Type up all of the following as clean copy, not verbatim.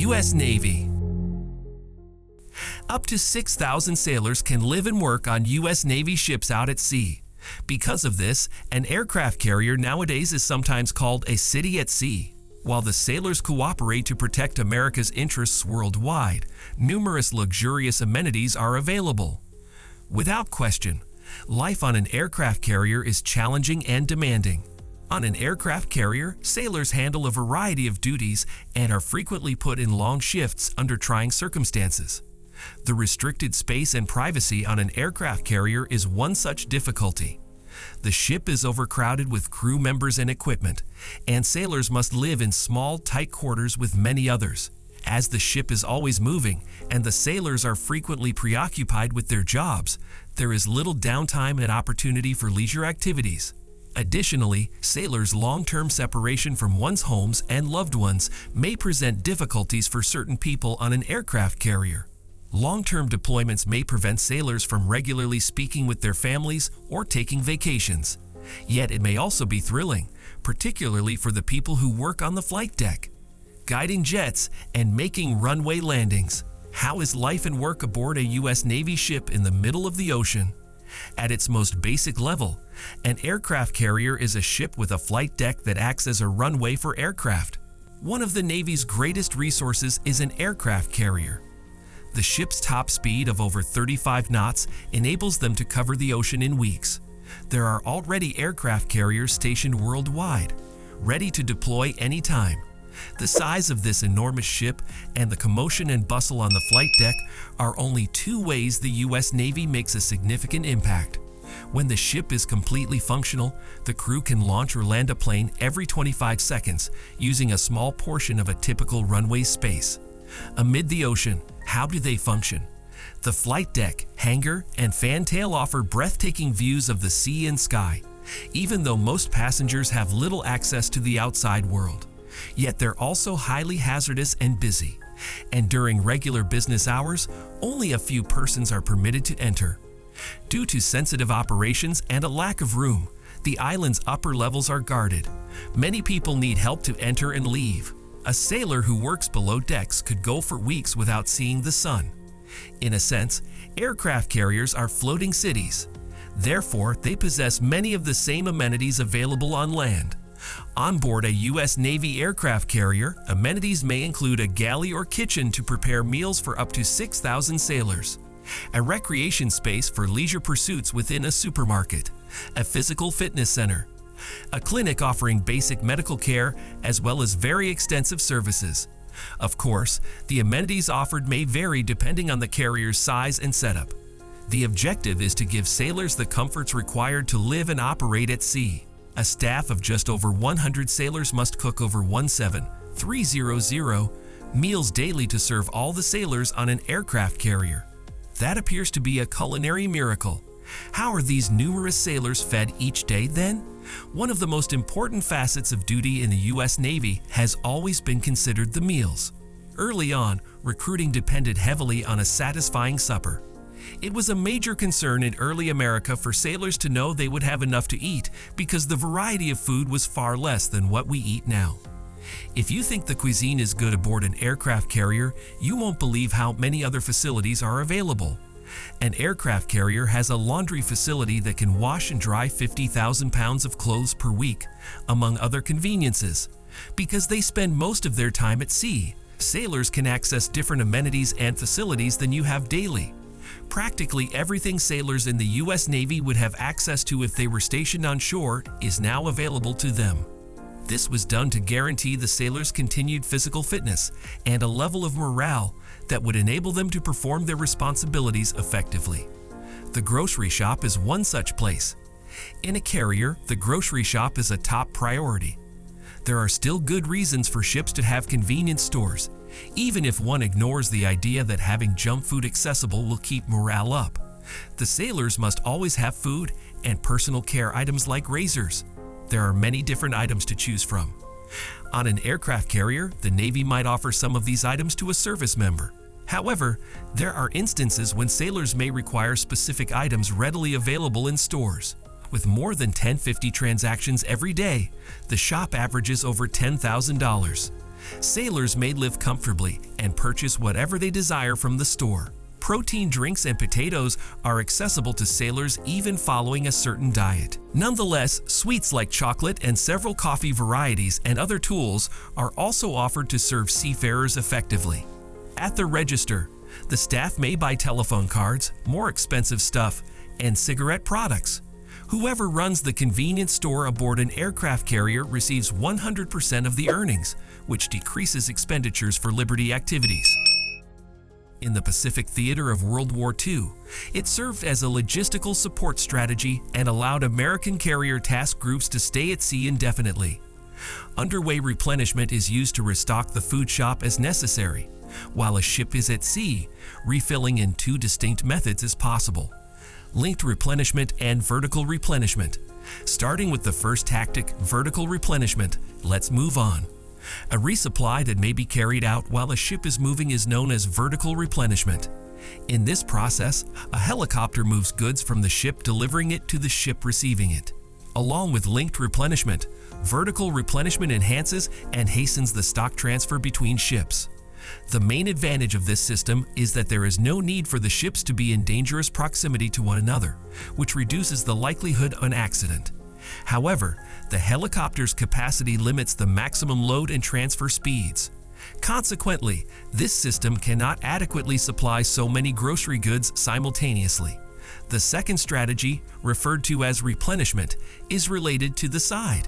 U.S. Navy. Up to 6,000 sailors can live and work on U.S. Navy ships out at sea. Because of this, an aircraft carrier nowadays is sometimes called a city at sea. While the sailors cooperate to protect America's interests worldwide, numerous luxurious amenities are available. Without question, life on an aircraft carrier is challenging and demanding. On an aircraft carrier, sailors handle a variety of duties and are frequently put in long shifts under trying circumstances. The restricted space and privacy on an aircraft carrier is one such difficulty. The ship is overcrowded with crew members and equipment, and sailors must live in small, tight quarters with many others. As the ship is always moving and the sailors are frequently preoccupied with their jobs, there is little downtime and opportunity for leisure activities. Additionally, sailors' long-term separation from one's homes and loved ones may present difficulties for certain people on an aircraft carrier. Long-term deployments may prevent sailors from regularly speaking with their families or taking vacations. Yet it may also be thrilling, particularly for the people who work on the flight deck, guiding jets and making runway landings. How is life and work aboard a U.S. Navy ship in the middle of the ocean? At its most basic level, an aircraft carrier is a ship with a flight deck that acts as a runway for aircraft. One of the Navy's greatest resources is an aircraft carrier. The ship's top speed of over 35 knots enables them to cover the ocean in weeks. There are already aircraft carriers stationed worldwide, ready to deploy anytime. The size of this enormous ship and the commotion and bustle on the flight deck are only two ways the U.S. Navy makes a significant impact. When the ship is completely functional, the crew can launch or land a plane every 25 seconds using a small portion of a typical runway space. Amid the ocean, how do they function? The flight deck, hangar, and fantail offer breathtaking views of the sea and sky, even though most passengers have little access to the outside world. Yet they're also highly hazardous and busy, and during regular business hours, only a few persons are permitted to enter. Due to sensitive operations and a lack of room, the island's upper levels are guarded. Many people need help to enter and leave. A sailor who works below decks could go for weeks without seeing the sun. In a sense, aircraft carriers are floating cities. Therefore, they possess many of the same amenities available on land. On board a U.S. Navy aircraft carrier, amenities may include a galley or kitchen to prepare meals for up to 6,000 sailors, a recreation space for leisure pursuits within a supermarket, a physical fitness center, a clinic offering basic medical care as well as very extensive services. Of course, the amenities offered may vary depending on the carrier's size and setup. The objective is to give sailors the comforts required to live and operate at sea. A staff of just over 100 sailors must cook over 300 meals daily to serve all the sailors on an aircraft carrier. That appears to be a culinary miracle. How are these numerous sailors fed each day then? One of the most important facets of duty in the U.S. Navy has always been considered the meals. Early on, recruiting depended heavily on a satisfying supper. It was a major concern in early America for sailors to know they would have enough to eat because the variety of food was far less than what we eat now. If you think the cuisine is good aboard an aircraft carrier, you won't believe how many other facilities are available. An aircraft carrier has a laundry facility that can wash and dry 50,000 pounds of clothes per week, among other conveniences. Because they spend most of their time at sea, sailors can access different amenities and facilities than you have daily. Practically everything sailors in the U.S. Navy would have access to if they were stationed on shore is now available to them. This was done to guarantee the sailors' continued physical fitness and a level of morale that would enable them to perform their responsibilities effectively. The grocery shop is one such place. In a carrier, the grocery shop is a top priority. There are still good reasons for ships to have convenience stores, even if one ignores the idea that having junk food accessible will keep morale up. The sailors must always have food and personal care items like razors. There are many different items to choose from. On an aircraft carrier, the Navy might offer some of these items to a service member. However, there are instances when sailors may require specific items readily available in stores. With more than 1050 transactions every day, the shop averages over $10,000. Sailors may live comfortably and purchase whatever they desire from the store. Protein drinks and potatoes are accessible to sailors even following a certain diet. Nonetheless, sweets like chocolate and several coffee varieties and other tools are also offered to serve seafarers effectively. At the register, the staff may buy telephone cards, more expensive stuff, and cigarette products. Whoever runs the convenience store aboard an aircraft carrier receives 100% of the earnings, which decreases expenditures for liberty activities. In the Pacific theater of World War II, it served as a logistical support strategy and allowed American carrier task groups to stay at sea indefinitely. Underway replenishment is used to restock the food shop as necessary. While a ship is at sea, refilling in two distinct methods is possible: linked replenishment and vertical replenishment. Starting with the first tactic, vertical replenishment, let's move on. A resupply that may be carried out while a ship is moving is known as vertical replenishment. In this process, a helicopter moves goods from the ship, delivering it to the ship receiving it. Along with linked replenishment, vertical replenishment enhances and hastens the stock transfer between ships. The main advantage of this system is that there is no need for the ships to be in dangerous proximity to one another, which reduces the likelihood of an accident. However, the helicopter's capacity limits the maximum load and transfer speeds. Consequently, this system cannot adequately supply so many grocery goods simultaneously. The second strategy, referred to as replenishment, is related to the side.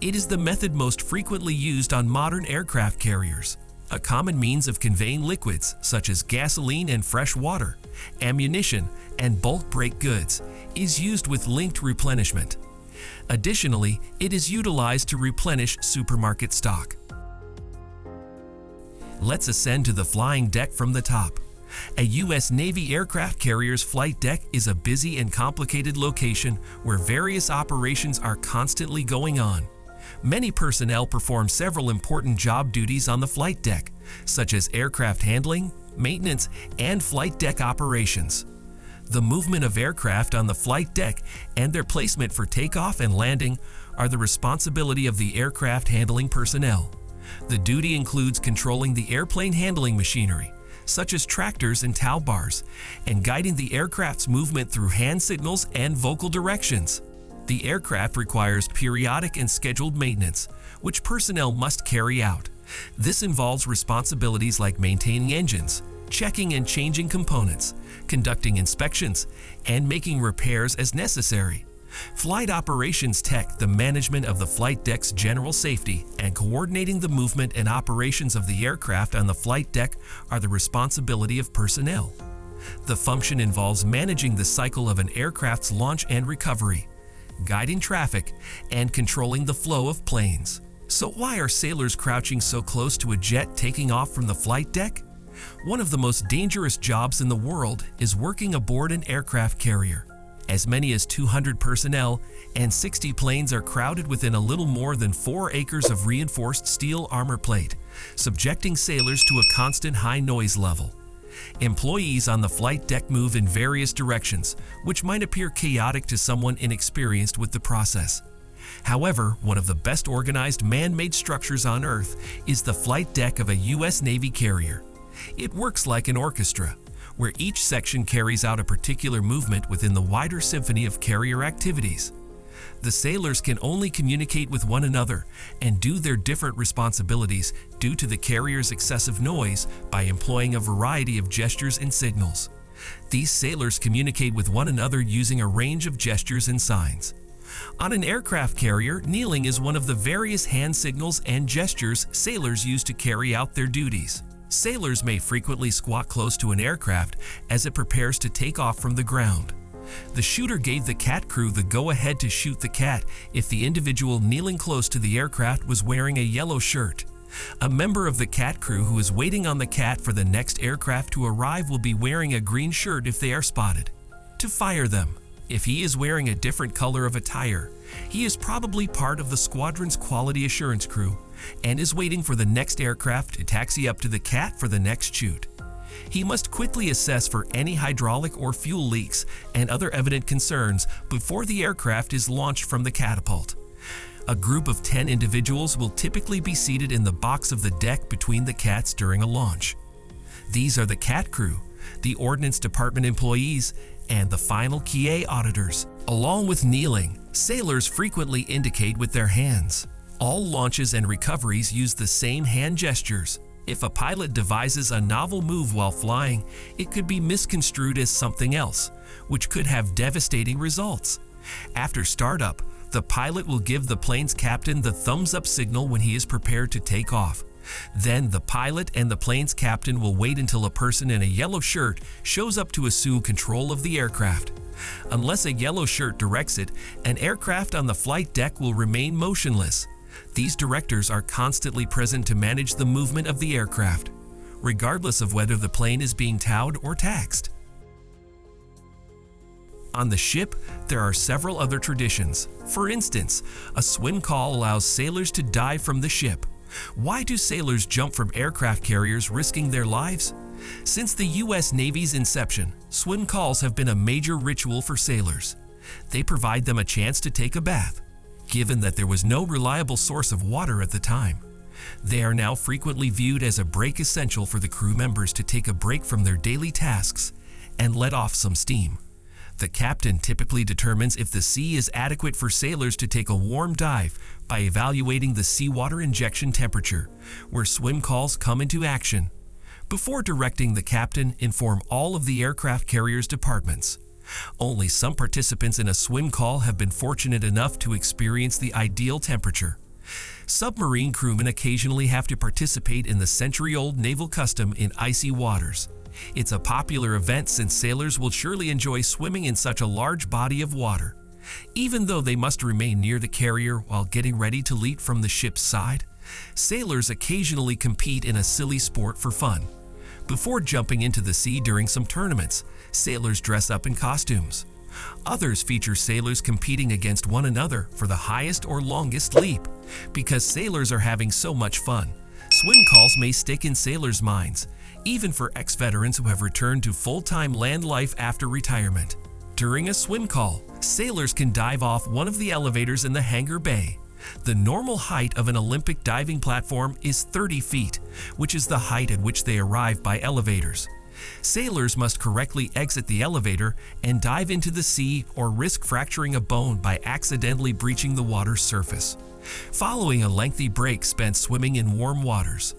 It is the method most frequently used on modern aircraft carriers. A common means of conveying liquids such as gasoline and fresh water, ammunition, and bulk brake goods is used with linked replenishment. Additionally, it is utilized to replenish supermarket stock. Let's ascend to the flying deck from the top. A U.S. Navy aircraft carrier's flight deck is a busy and complicated location where various operations are constantly going on. Many personnel perform several important job duties on the flight deck, such as aircraft handling, maintenance, and flight deck operations. The movement of aircraft on the flight deck and their placement for takeoff and landing are the responsibility of the aircraft handling personnel. The duty includes controlling the airplane handling machinery, such as tractors and tow bars, and guiding the aircraft's movement through hand signals and vocal directions. The aircraft requires periodic and scheduled maintenance, which personnel must carry out. This involves responsibilities like maintaining engines, checking and changing components, conducting inspections, and making repairs as necessary. Flight operations tech, the management of the flight deck's general safety, and coordinating the movement and operations of the aircraft on the flight deck are the responsibility of personnel. The function involves managing the cycle of an aircraft's launch and recovery, guiding traffic, and controlling the flow of planes. So why are sailors crouching so close to a jet taking off from the flight deck? One of the most dangerous jobs in the world is working aboard an aircraft carrier. As many as 200 personnel and 60 planes are crowded within a little more than 4 acres of reinforced steel armor plate, subjecting sailors to a constant high noise level. Employees on the flight deck move in various directions, which might appear chaotic to someone inexperienced with the process. However, one of the best organized man-made structures on Earth is the flight deck of a U.S. Navy carrier. It works like an orchestra, where each section carries out a particular movement within the wider symphony of carrier activities. The sailors can only communicate with one another and do their different responsibilities due to the carrier's excessive noise by employing a variety of gestures and signals. These sailors communicate with one another using a range of gestures and signs. On an aircraft carrier, kneeling is one of the various hand signals and gestures sailors use to carry out their duties. Sailors may frequently squat close to an aircraft as it prepares to take off from the ground. The shooter gave the cat crew the go-ahead to shoot the cat if the individual kneeling close to the aircraft was wearing a yellow shirt. A member of the cat crew who is waiting on the cat for the next aircraft to arrive will be wearing a green shirt if they are spotted. To fire them, if he is wearing a different color of attire, he is probably part of the squadron's quality assurance crew and is waiting for the next aircraft to taxi up to the cat for the next shoot. He must quickly assess for any hydraulic or fuel leaks and other evident concerns before the aircraft is launched from the catapult. A group of 10 individuals will typically be seated in the box of the deck between the cats during a launch. These are the cat crew, the Ordnance Department employees, and the final quay auditors. Along with kneeling, sailors frequently indicate with their hands. All launches and recoveries use the same hand gestures. If a pilot devises a novel move while flying, it could be misconstrued as something else, which could have devastating results. After startup, the pilot will give the plane's captain the thumbs-up signal when he is prepared to take off. Then the pilot and the plane's captain will wait until a person in a yellow shirt shows up to assume control of the aircraft. Unless a yellow shirt directs it, an aircraft on the flight deck will remain motionless. These directors are constantly present to manage the movement of the aircraft, regardless of whether the plane is being towed or taxed. On the ship, there are several other traditions. For instance, a swim call allows sailors to dive from the ship. Why do sailors jump from aircraft carriers risking their lives? Since the U.S. Navy's inception, swim calls have been a major ritual for sailors. They provide them a chance to take a bath, given that there was no reliable source of water at the time. They are now frequently viewed as a break essential for the crew members to take a break from their daily tasks and let off some steam. The captain typically determines if the sea is adequate for sailors to take a warm dive by evaluating the seawater injection temperature, where swim calls come into action. Before directing, the captain inform all of the aircraft carrier's departments. Only some participants in a swim call have been fortunate enough to experience the ideal temperature. Submarine crewmen occasionally have to participate in the century-old naval custom in icy waters. It's a popular event since sailors will surely enjoy swimming in such a large body of water. Even though they must remain near the carrier while getting ready to leap from the ship's side, sailors occasionally compete in a silly sport for fun. Before jumping into the sea during some tournaments, sailors dress up in costumes. Others feature sailors competing against one another for the highest or longest leap. Because sailors are having so much fun, swim calls may stick in sailors' minds, even for ex-veterans who have returned to full-time land life after retirement. During a swim call, sailors can dive off one of the elevators in the hangar bay. The normal height of an Olympic diving platform is 30 feet, which is the height at which they arrive by elevators. Sailors must correctly exit the elevator and dive into the sea or risk fracturing a bone by accidentally breaching the water's surface. Following a lengthy break spent swimming in warm waters,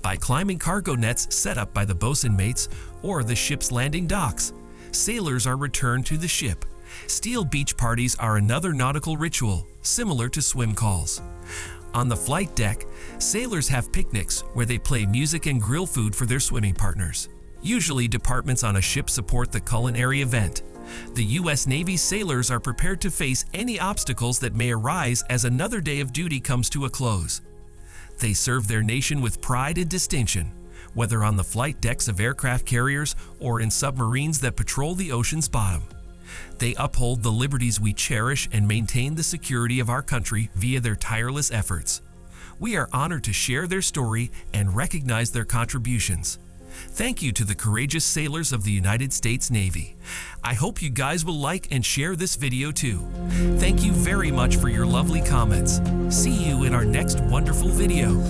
by climbing cargo nets set up by the bosun mates or the ship's landing docks, sailors are returned to the ship. Steel beach parties are another nautical ritual, similar to swim calls. On the flight deck, sailors have picnics where they play music and grill food for their swimming partners. Usually, departments on a ship support the culinary event. The U.S. Navy sailors are prepared to face any obstacles that may arise as another day of duty comes to a close. They serve their nation with pride and distinction, whether on the flight decks of aircraft carriers or in submarines that patrol the ocean's bottom. They uphold the liberties we cherish and maintain the security of our country via their tireless efforts. We are honored to share their story and recognize their contributions. Thank you to the courageous sailors of the United States Navy. I hope you guys will like and share this video too. Thank you very much for your lovely comments. See you in our next wonderful video.